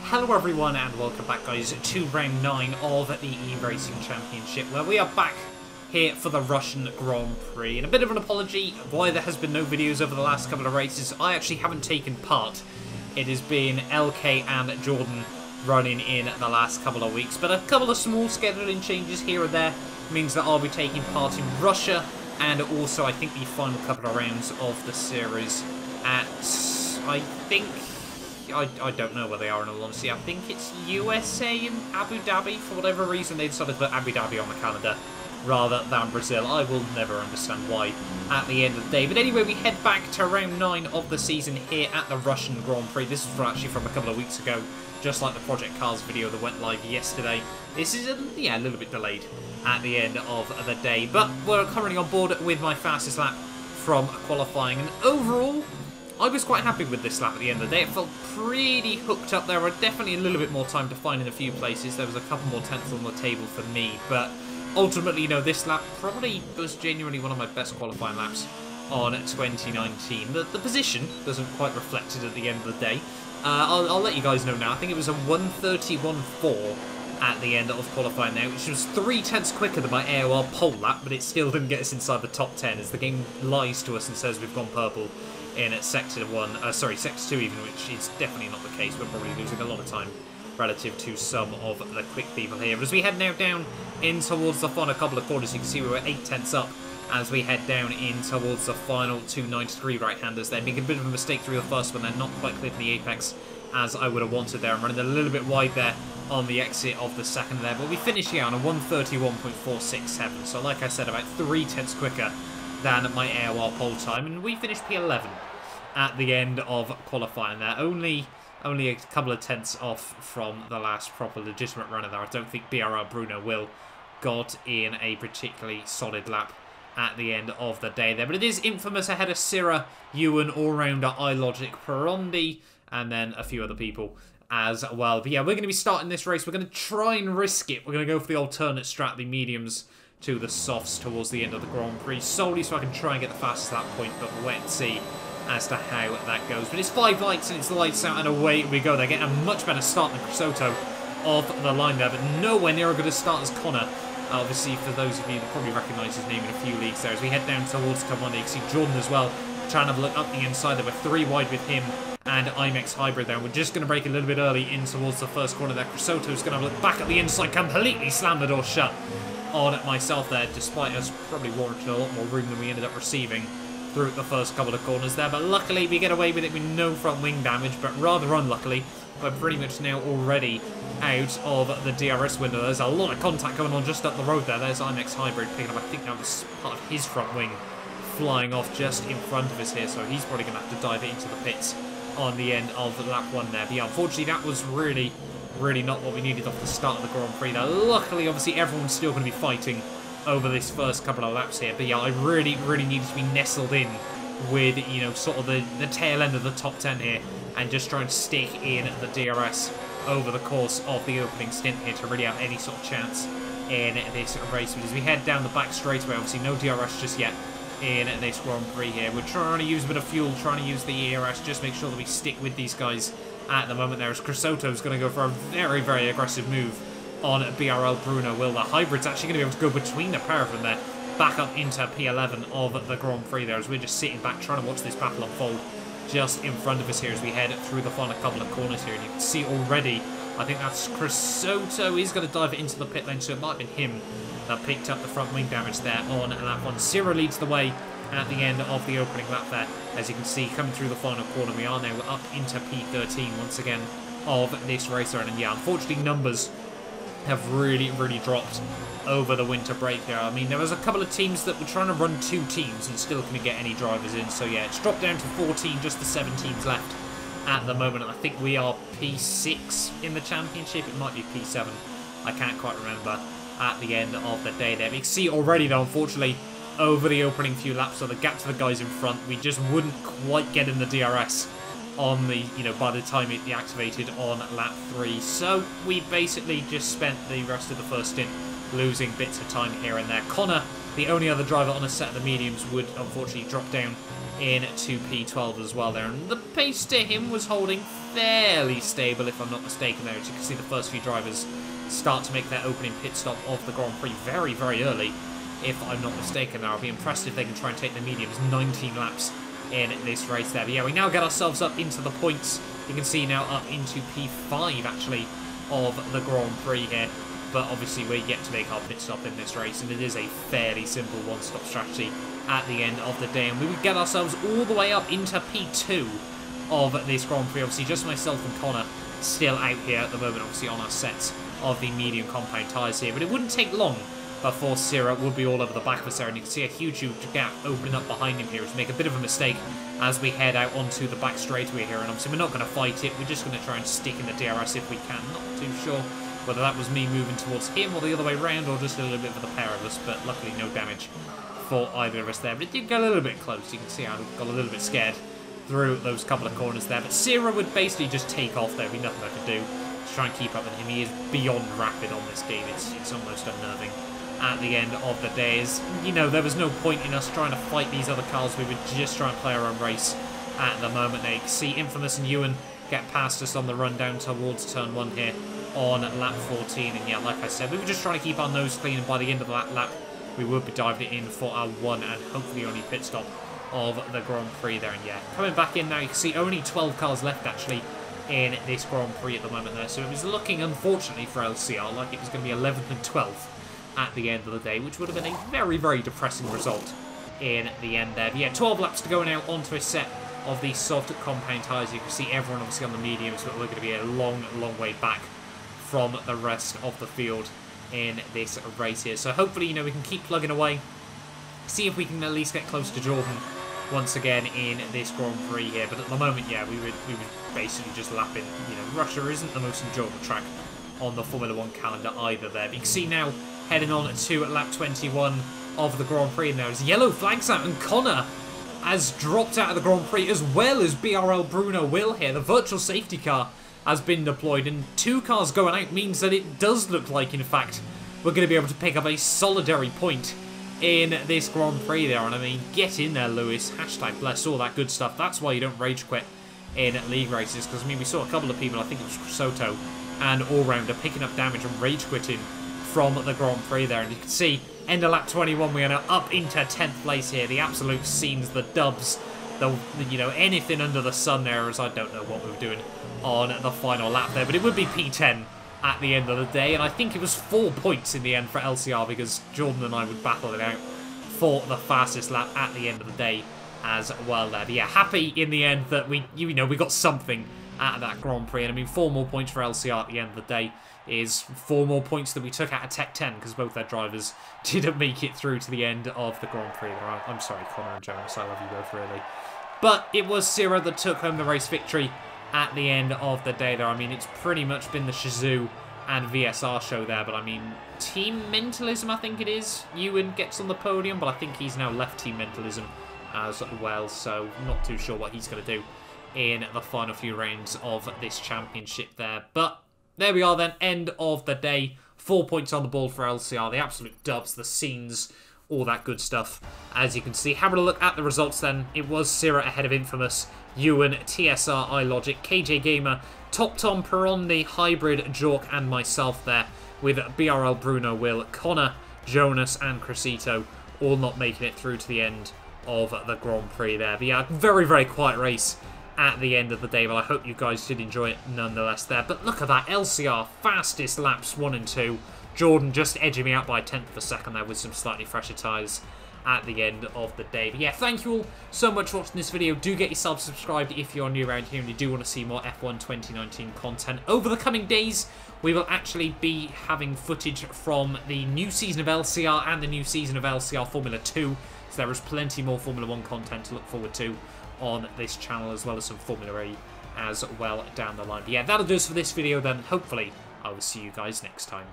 Hello everyone and welcome back guys to round 9 of the ERC Championship, where we are back here for the Russian Grand Prix. And a bit of an apology why there has been no videos over the last couple of races. I actually haven't taken part. It has been LK and Jordan running in the last couple of weeks, but a couple of small scheduling changes here and there means that I'll be taking part in Russia and also I think the final couple of rounds of the series at, I don't know where they are in all honesty. I think it's USA and Abu Dhabi. For whatever reason, they decided to put Abu Dhabi on the calendar rather than Brazil. I will never understand why at the end of the day. But anyway, we head back to round 9 of the season here at the Russian Grand Prix. This was actually from a couple of weeks ago, just like the Project Cars video that went live yesterday. This is, a little bit delayed at the end of the day. But we're currently on board with my fastest lap from qualifying. And overall, I was quite happy with this lap at the end of the day. It felt pretty hooked up. There were definitely a little bit more time to find in a few places. There was a couple more tenths on the table for me. But ultimately, you know, this lap probably was genuinely one of my best qualifying laps on 2019. The position doesn't quite reflect it at the end of the day. I'll let you guys know now. I think it was a 1:31.4 at the end of qualifying now, which was 3 tenths quicker than my AOR pole lap, but it still didn't get us inside the top 10 as the game lies to us and says we've gone purple in Sector 1, Sector 2 even, which is definitely not the case. We're probably losing a lot of time relative to some of the quick people here. But as we head now down in towards the final couple of corners, you can see we were 8 tenths up as we head down in towards the final 293 right-handers there. Making a bit of a mistake through the first one, they're not quite clipping the apex as I would have wanted there. I'm running a little bit wide there on the exit of the second there, but we finish here on a 1:31.467. So like I said, about 3 tenths quicker than my AOR pole time, and we finished P11 at the end of qualifying there. Only a couple of tenths off from the last proper legitimate runner there. I don't think BRR Bruno will got in a particularly solid lap at the end of the day there. But it is infamous ahead of Syrah, Ewan, all-rounder, iLogic, Perondi, and then a few other people as well. But yeah, we're going to be starting this race. We're going to try and risk it. We're going to go for the alternate strat, the mediums to the softs towards the end of the Grand Prix, solely so I can try and get the fastest lap point, but we'll wait and see as to how that goes. But it's 5 lights and it's the lights out and away we go. They're getting a much better start than Crisotto off the line there, but nowhere near a good a start as Connor. Obviously, for those of you that probably recognise his name in a few leagues there, as we head down towards Turn 1, you can see Jordan as well, trying to have a look up the inside. There were 3 wide with him and IMEX Hybrid there. We're just going to break a little bit early in towards the first corner there. Crisotto's going to have a look back at the inside, completely slam the door shut on myself there, despite us probably warranting a lot more room than we ended up receiving through the first couple of corners there. But luckily we get away with it with no front wing damage, but rather unluckily we're pretty much now already out of the DRS window. There's a lot of contact going on just up the road there. There's IMEX Hybrid picking up, I think that was part of his front wing flying off just in front of us here, so he's probably going to have to dive it into the pits on the end of lap 1 there. But yeah, unfortunately that was really not what we needed off the start of the Grand Prix there. Luckily, obviously, everyone's still going to be fighting over this first couple of laps here. But yeah, I really needed to be nestled in with, you know, sort of the tail end of the top 10 here and just try and stick in the DRS over the course of the opening stint here to really have any sort of chance in this race. But as we head down the back straightaway, obviously no DRS just yet in this Grand Prix here. We're trying to use a bit of fuel, trying to use the ERS, just make sure that we stick with these guys at the moment there, as Crisotto's going to go for a very aggressive move on BRL Bruno. Will the Hybrid's actually going to be able to go between the pair of them there, back up into P11 of the Grand Prix there, as we're just sitting back trying to watch this battle unfold just in front of us here as we head through the final couple of corners here. And you can see already, I think that's Crisotto. He's going to dive into the pit lane, so it might have been him that picked up the front wing damage there on lap 1. Syrah leads the way at the end of the opening lap there. As you can see, coming through the final corner, we are now up into P13 once again of this race run. And yeah, unfortunately, numbers have really dropped over the winter break there. I mean, there was a couple of teams that were trying to run 2 teams and still couldn't get any drivers in. So yeah, it's dropped down to 14, just the 7 teams left at the moment. I think we are P6 in the championship. It might be P7. I can't quite remember at the end of the day there. But you can see already, though, unfortunately, over the opening few laps, so the gap to the guys in front, we just wouldn't quite get in the DRS on the, you know, by the time it deactivated on lap 3. So we basically just spent the rest of the first stint losing bits of time here and there. Connor, the only other driver on a set of the mediums, would unfortunately drop down into P12 as well there. And the pace to him was holding fairly stable, if I'm not mistaken there. As you can see, the first few drivers start to make their opening pit stop of the Grand Prix very, very early, if I'm not mistaken there. I'll be impressed if they can try and take the mediums 19 laps in this race there. But yeah, we now get ourselves up into the points. You can see now up into P5, actually, of the Grand Prix here. But obviously we get to make our pit stop in this race, and it is a fairly simple one-stop strategy at the end of the day. And we would get ourselves all the way up into P2 of this Grand Prix. Obviously just myself and Connor still out here at the moment, obviously on our sets of the medium compound tyres here. But it wouldn't take long before Sierra would be all over the back of us there, and you can see a huge gap opening up behind him here, as we make a bit of a mistake as we head out onto the back straightaway here. And obviously we're not going to fight it, we're just going to try and stick in the DRS if we can. Not too sure whether that was me moving towards him or the other way around, or just a little bit for the pair of us, but luckily no damage for either of us there. But it did get a little bit close. You can see I got a little bit scared through those couple of corners there, but Sierra would basically just take off. There'd be nothing I could do to try and keep up with him. He is beyond rapid on this game. It's almost unnerving at the end of the day. You know, there was no point in us trying to fight these other cars. We would just try and play our own race at the moment. There you can see Infamous and Ewan get past us on the run down towards turn 1 here on lap 14. And yeah, like I said, we were just trying to keep our nose clean, and by the end of that lap we would be diving it in for our one and hopefully only pit stop of the Grand Prix there. And yeah, coming back in now, you can see only 12 cars left actually in this Grand Prix at the moment there. So it was looking, unfortunately for LCR, like it was going to be 11th and 12th at the end of the day, which would have been a very, very depressing result in the end there. But yeah, 12 laps to go now onto a set of these soft compound tyres. You can see everyone obviously on the mediums, but we're going to be a long, long way back from the rest of the field in this race here. So hopefully, you know, we can keep plugging away, see if we can at least get close to Jordan once again in this Grand Prix here. But at the moment, yeah, we would basically just lapping. You know, Russia isn't the most enjoyable track on the Formula 1 calendar either there. But you can see now, heading on to lap 21 of the Grand Prix, and there's yellow flags out, and Connor has dropped out of the Grand Prix, as well as BRL Bruno Will here. The virtual safety car has been deployed, and 2 cars going out means that it does look like, in fact, we're going to be able to pick up a solitary point in this Grand Prix there. And I mean, get in there, Lewis. Hashtag bless, all that good stuff. That's why you don't rage quit in league races, because I mean, we saw a couple of people, I think it was Soto and All-Rounder, picking up damage and rage quitting from the Grand Prix there. And you can see, end of lap 21, we are now up into 10th place here. The absolute scenes, the dubs, you know, anything under the sun there, as I don't know what we were doing on the final lap there. But it would be P10 at the end of the day, and I think it was 4 points in the end for LCR, because Jordan and I would battle it out for the fastest lap at the end of the day as well there. But yeah, happy in the end that we got something out of that Grand Prix. And I mean, 4 more points for LCR at the end of the day is 4 more points that we took out of Tech 10, because both their drivers didn't make it through to the end of the Grand Prix. I'm sorry, Connor and Jonas, I love you both really. But it was Sierra that took home the race victory at the end of the day there. I mean, it's pretty much been the Shizou and VSR show there, but I mean, Team Mentalism, I think it is. Ewan gets on the podium, but I think he's now left Team Mentalism as well, so not too sure what he's going to do in the final few rounds of this championship there. But there we are then, end of the day. 4 points on the board for LCR, the absolute dubs, the scenes, all that good stuff. As you can see, having a look at the results then, it was Sierra ahead of Infamous, Ewan, TSR, iLogic, KJ Gamer, Top Tom, Perondi, Hybrid, Jork, and myself there, with BRL Bruno Will, Connor, Jonas, and Crescito all not making it through to the end of the Grand Prix there. But yeah, very, very quiet race at the end of the day, but I hope you guys did enjoy it nonetheless there. But look at that, LCR, fastest laps 1 and 2. Jordan just edging me out by a tenth of a second there with some slightly fresher tyres at the end of the day. But yeah, thank you all so much for watching this video. Do get yourself subscribed if you're new around here and you do want to see more F1 2019 content. Over the coming days, we will actually be having footage from the new season of LCR and the new season of LCR Formula 2. So there is plenty more Formula 1 content to look forward to on this channel, as well as some Formula E as well down the line. But yeah, that'll do us for this video then. Hopefully, I will see you guys next time.